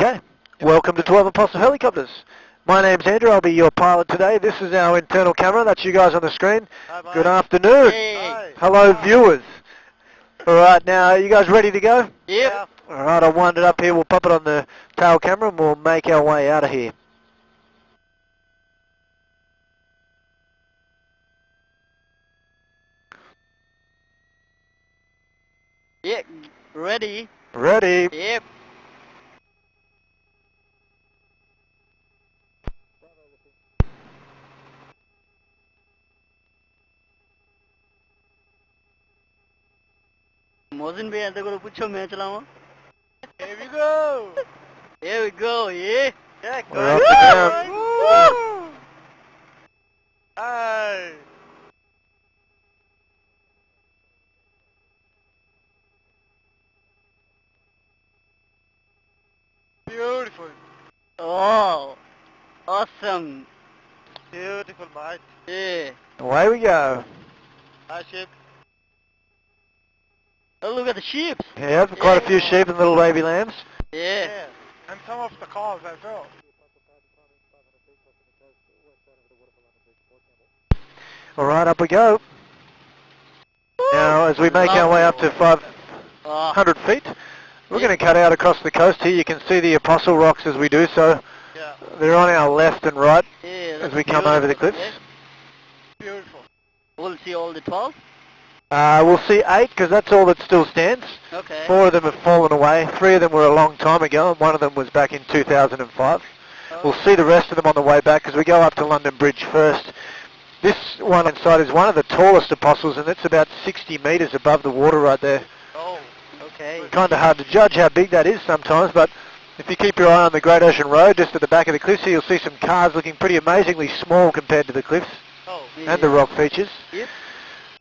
Okay, welcome to 12 Apostle Helicopters. My name's Andrew, I'll be your pilot today. This is our internal camera, that's you guys on the screen. Hi, Good afternoon. Hey. Hello viewers. Alright, now are you guys ready to go? Yep. Alright, I'll wind it up here, we'll pop it on the tail camera and we'll make our way out of here. Yep. Ready. Ready. Yep. Mosin bhai aise karo pucho main chalawa. Here we go. Here we go. Yeah. Yeah. We're off the ground. Woo. Hey. Beautiful. Oh. Awesome. Beautiful, mate. Yeah. Away we go. Hi, sheep. Oh, look at the sheep. Yeah, quite a few sheep and little baby lambs. Yeah. And some of the calves as well. Alright, up we go. Now, as we make our way up to 500 feet, we're going to cut out across the coast here. You can see the Apostle rocks as we do so. Yeah. They're on our left and right As we come over the cliffs. Yeah. Beautiful. We'll see all the 12? We'll see 8 because that's all that still stands. Okay. 4 of them have fallen away. 3 of them were a long time ago and 1 of them was back in 2005. We'll see the rest of them on the way back as we go up to London Bridge first. This one inside is one of the tallest Apostles and it's about 60 metres above the water right there. Oh, okay. Kind of hard to judge how big that is sometimes, but if you keep your eye on the Great Ocean Road just at the back of the cliffs here, you'll see some cars looking pretty amazingly small compared to the cliffs and the rock features. Yep.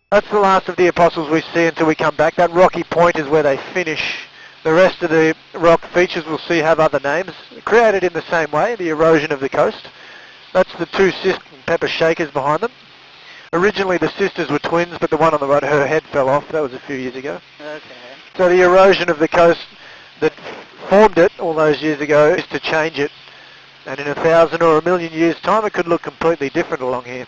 That's the last of the Apostles we see until we come back. That rocky point is where they finish. The rest of the rock features we'll see have other names, created in the same way, the erosion of the coast. That's the 2 Sister and Pepper Shakers behind them. Originally the sisters were twins, but the one on the right, her head fell off. That was a few years ago. Okay. So the erosion of the coast that formed it all those years ago is to change it. And in 1,000 or 1,000,000 years' time, it could look completely different along here.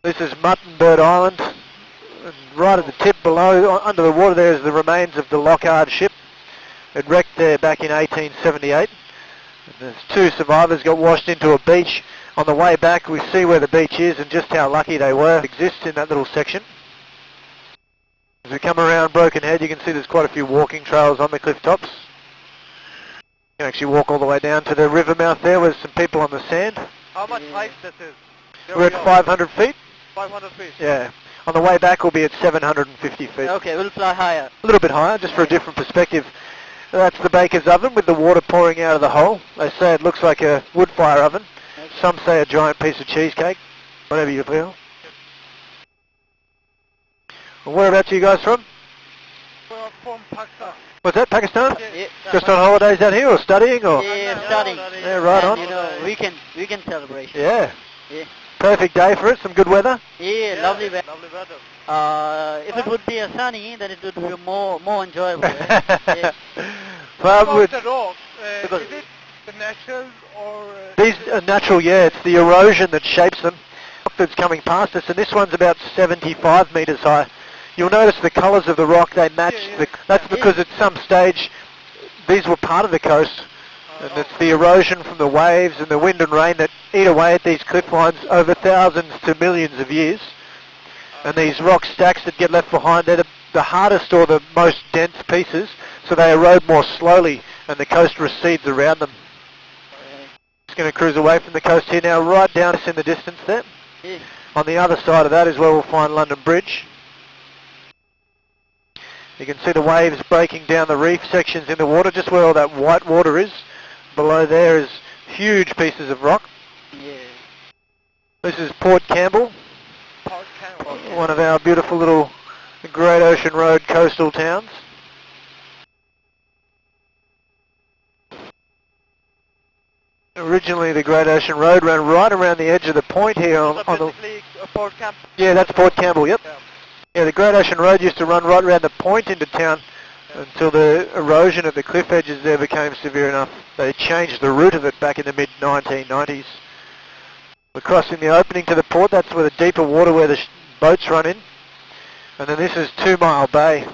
This is Muttonbird Island. And right at the tip below, under the water, there is the remains of the Lockhart ship. It wrecked there back in 1878. And there's 2 survivors got washed into a beach. On the way back, we see where the beach is and just how lucky they were. It exists in that little section. As we come around Broken Head, you can see there's quite a few walking trails on the cliff tops. You can actually walk all the way down to the river mouth there with some people on the sand. How much height this is? We're at 500 feet. 500 feet. Yeah. On the way back, we'll be at 750 feet. Okay, we'll fly higher. A little bit higher, just for a different perspective. That's the baker's oven with the water pouring out of the hole. They say it looks like a wood fire oven. Okay. Some say a giant piece of cheesecake. Whatever you feel. Well, whereabouts are you guys from? We're from Pakistan. What's that, Pakistan? Yeah. Just on holidays out here or studying? Or? Yeah, studying. Yeah, right And, on. you know, weekend celebration. Yeah. Yeah. Perfect day for it, some good weather. Yeah, lovely weather. Lovely weather. If it would be a sunny, then it would be more enjoyable. Yeah. Well, About the rock, is it the natural or... these are natural, yeah, it's the erosion that shapes them. That's coming past us, and this one's about 75 metres high. You'll notice the colours of the rock, they match. That's because at some stage, these were part of the coast. And it's the erosion from the waves and the wind and rain that eat away at these cliff lines over thousands to millions of years. And these rock stacks that get left behind, they're the hardest or the most dense pieces, so they erode more slowly and the coast recedes around them. It's going to cruise away from the coast here now, right down us in the distance there. Yeah. On the other side of that is where we'll find London Bridge. You can see the waves breaking down the reef sections in the water, just where all that white water is. Below there is huge pieces of rock. Yeah. This is Port Campbell, one of our beautiful little Great Ocean Road coastal towns. Originally the Great Ocean Road ran right around the edge of the point here on the... Port Campbell. Yeah, that's Port Campbell, yep. Yeah, the Great Ocean Road used to run right around the point into town until the erosion at the cliff edges there became severe enough. They changed the route of it back in the mid-1990s. We're crossing the opening to the port. That's where the deeper water where the boats run in. And then this is 2 Mile Bay.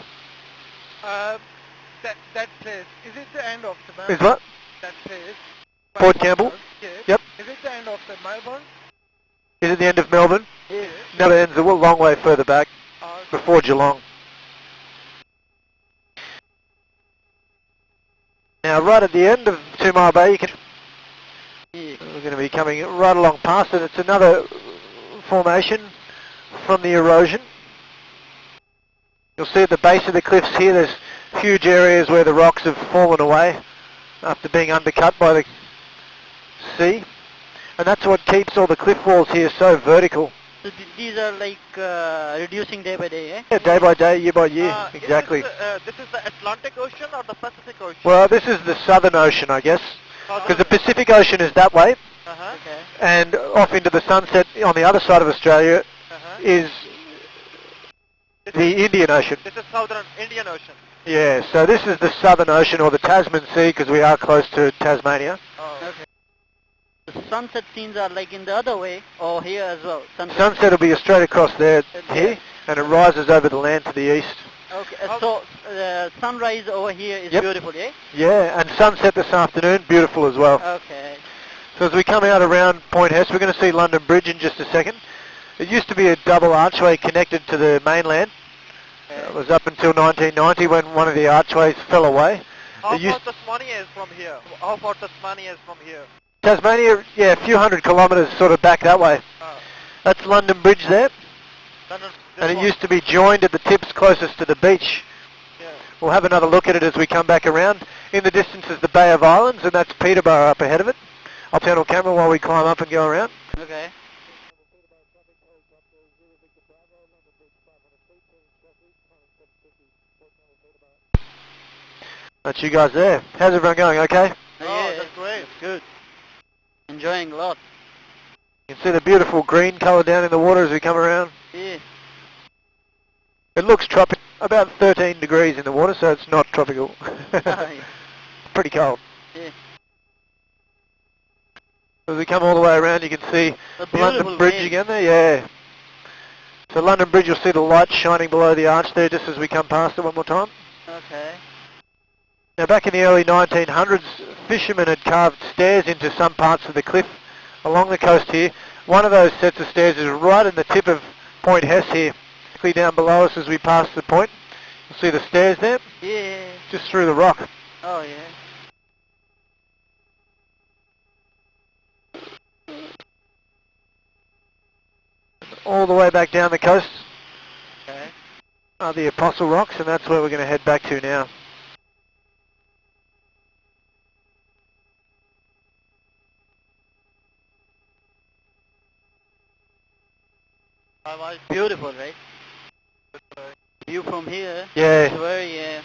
That place, is it the end of the Melbourne? Is what? That place? Port Campbell? Yes. Yep. Is it the end of the Melbourne? Is it the end of Melbourne? Yes. No, it ends a long way further back, before Geelong. Now, right at the end of 2 Mile Bay, you can... We're going to be coming right along past it. It's another formation from the erosion. You'll see at the base of the cliffs here, there's huge areas where the rocks have fallen away after being undercut by the sea. And that's what keeps all the cliff walls here so vertical. So these are like reducing day by day, eh? Yeah, day by day, year by year, exactly. This is the Atlantic Ocean or the Pacific Ocean? Well, this is the Southern Ocean, I guess, because the Pacific Ocean is that way, Okay. and off into the sunset on the other side of Australia is the Indian Ocean. This is Southern Indian Ocean. Yeah, so this is the Southern Ocean, or the Tasman Sea, because we are close to Tasmania. Oh. Okay. The sunset scenes are like in the other way, or here as well? Sunset will be straight across there, here, and it rises over the land to the east. Okay, so sunrise over here is Yep. beautiful, eh? Yeah, and sunset this afternoon, beautiful as well. Okay. So as we come out around Point Hess, we're going to see London Bridge in just a second. It used to be a double archway connected to the mainland. It was up until 1990 when one of the archways fell away. How far Tasmania is from here? How far Tasmania is from here? Tasmania, yeah, a few hundred kilometres sort of back that way. Oh. That's London Bridge there. London, And it used to be joined at the tips closest to the beach. Yeah. We'll have another look at it as we come back around. In the distance is the Bay of Islands, and that's Peterborough up ahead of it. I'll turn on camera while we climb up and go around. Okay. That's you guys there. How's everyone going? Okay? Yeah, that's great. Good. Enjoying a lot. You can see the beautiful green colour down in the water as we come around. Yeah. It looks tropical, about 13 degrees in the water, so it's not tropical. Yeah. Pretty cold. Yeah. As we come all the way around, you can see A London beautiful Bridge game. again there, yeah. So London Bridge, you'll see the light shining below the arch there just as we come past it one more time. Okay. Now back in the early 1900s, fishermen had carved stairs into some parts of the cliff along the coast here. One of those sets of stairs is right in the tip of Point Hess here, directly down below us as we pass the point. You'll see the stairs there, Yeah. just through the rock. Oh, yeah. All the way back down the coast Okay. are the Apostle Rocks, and that's where we're going to head back to now. Beautiful, right? View from here. Yeah. It's very,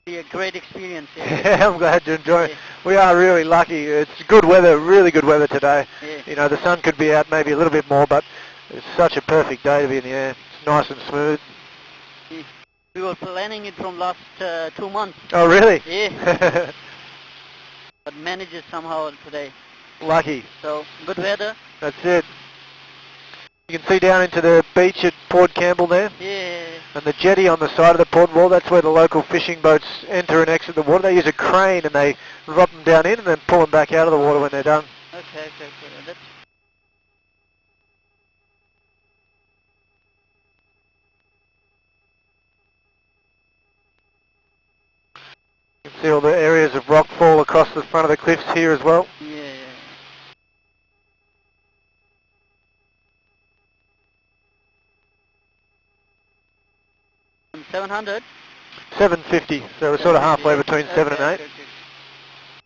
be a great experience. Yeah. I'm glad you enjoy it. We are really lucky. It's good weather, really good weather today. Yeah. You know, the sun could be out maybe a little bit more, but it's such a perfect day to be in the air. It's nice and smooth. We were planning it from last 2 months. Oh, really? Yeah. But managed it somehow today. Lucky. So, good weather. That's it. You can see down into the beach at Port Campbell there. Yeah. And the jetty on the side of the port wall, that's where the local fishing boats enter and exit the water. They use a crane and they drop them down in and then pull them back out of the water when they're done. Okay. That's You can see all the areas of rock fall across the front of the cliffs here as well. yeah. 700? 750, so we're sort of halfway between 7 and 8. Okay.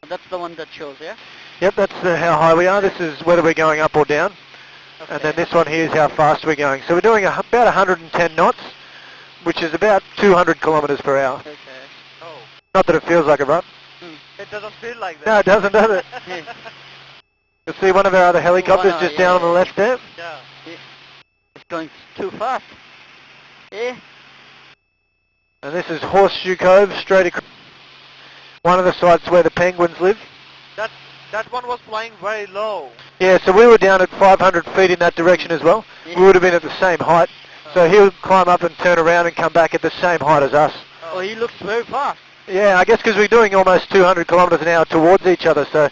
That's the one that shows, yeah? Yep, that's how high we are. This is whether we're going up or down. Okay. And then this one here is how fast we're going. So we're doing about 110 knots, which is about 200 kilometres per hour. Okay. Oh. Not that it feels like a run. It doesn't feel like that. No, it doesn't, does it? Yeah. You'll see one of our other helicopters Wow, just yeah, down on the yeah. left there. Yeah. It's going too fast. Yeah. And this is Horseshoe Cove, straight across. One of the sites where the penguins live. That one was flying very low. Yeah, so we were down at 500 feet in that direction as well. Yeah. We would have been at the same height. So he'll climb up and turn around and come back at the same height as us. Oh, he looks very fast. Yeah, I guess because we're doing almost 200 kilometres an hour towards each other, so...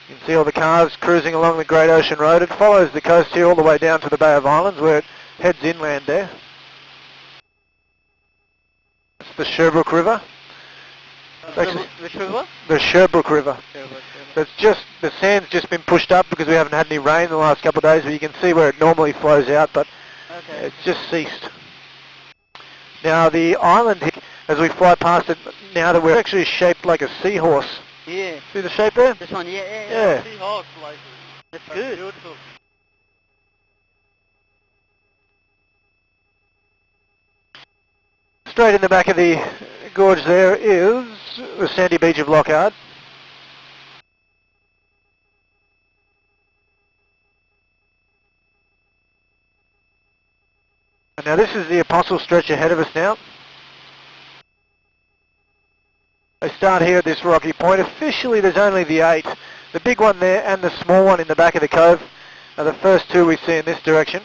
You can see all the cars cruising along the Great Ocean Road. It follows the coast here all the way down to the Bay of Islands where it heads inland there. It's the Sherbrooke River. Which river? The Sherbrooke River. It's just, the sand's just been pushed up because we haven't had any rain the last couple of days, but you can see where it normally flows out, but it's just ceased. Now the island here, as we fly past it, now that we're actually shaped like a seahorse. Yeah. See the shape there? This one, yeah. Yeah. Seahawks like That's good. beautiful. Straight in the back of the gorge there is the sandy beach of Lockhart. And now this is the Apostle stretch ahead of us now. They start here at this rocky point. Officially there's only the 8. The big one there and the small one in the back of the cove are the first 2 we see in this direction.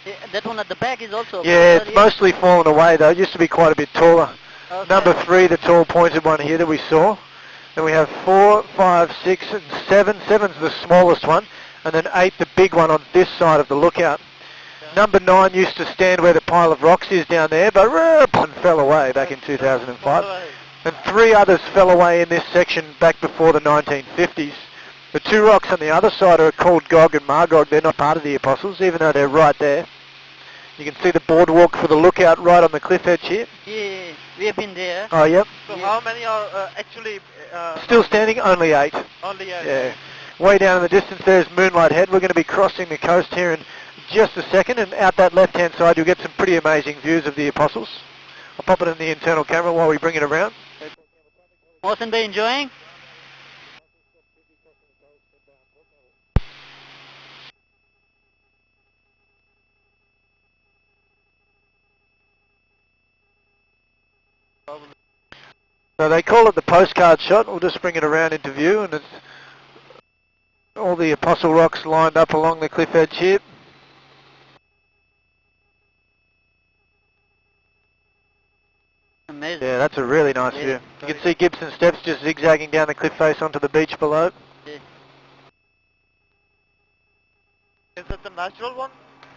Yeah, that one at the back is also... Yeah, it's mostly fallen away though. It used to be quite a bit taller. Okay. Number 3, the tall pointed one here that we saw. Then we have 4, 5, 6 and 7. 7's the smallest one. And then 8, the big one on this side of the lookout. Number 9 used to stand where the pile of rocks is down there, but fell away back in 2005. And 3 others fell away in this section back before the 1950s. The 2 rocks on the other side are called Gog and Magog. They're not part of the Apostles, even though they're right there. You can see the boardwalk for the lookout right on the cliff edge here. Yeah, we have been there. Oh, yep. So how many are actually... Still standing? Only 8. Only 8. Yeah. Way down in the distance there's Moonlight Head. We're going to be crossing the coast here in just a second, and out that left-hand side you'll get some pretty amazing views of the Apostles. I'll pop it in the internal camera while we bring it around. Mawson Bay enjoying? So they call it the postcard shot. We'll just bring it around into view, and it's all the Apostle rocks lined up along the cliff edge here. Amazing. Yeah, that's a really nice view. You can see Gibson Steps just zigzagging down the cliff face onto the beach below. Yeah. Is it the natural one?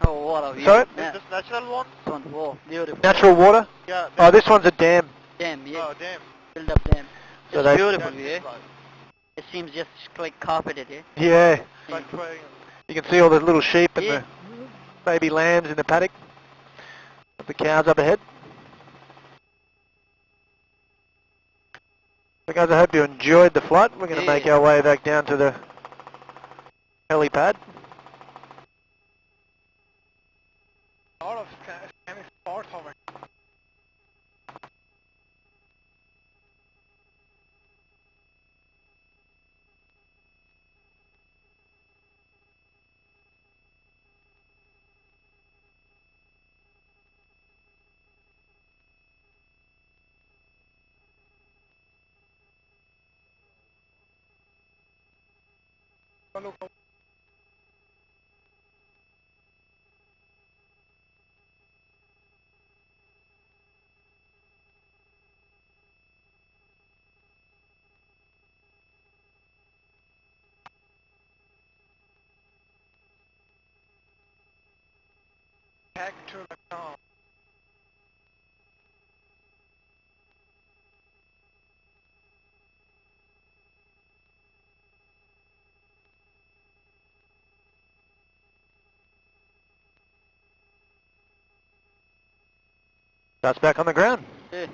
Oh, what a view. Sorry? Yeah. Is this natural one? This one, whoa, beautiful. Natural water? Yeah. Oh, this one's a dam. Dam, yeah. Oh, damn. Build up dam. So It's they- beautiful Yeah, view, eh? It seems just like carpeted, eh? Yeah. Like trying. You can see all the little sheep and Yeah. the baby lambs in the paddock. The cows up ahead. So guys, I hope you enjoyed the flight. We're going to make our way back down to the helipad. A lot of Spanish sports over here. Back to the car. That's back on the ground. Yeah.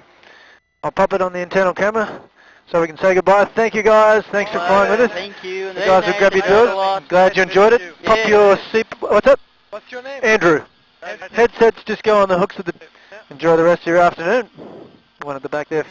I'll pop it on the internal camera so we can say goodbye. Thank you guys. Thanks for flying with us. Thank you. The guys will grab your doors. Glad you enjoyed it. Pop Yeah. your seat. What's up? What's your name? Andrew. Headsets just go on the hooks of the... Enjoy the rest of your afternoon. One at the back there.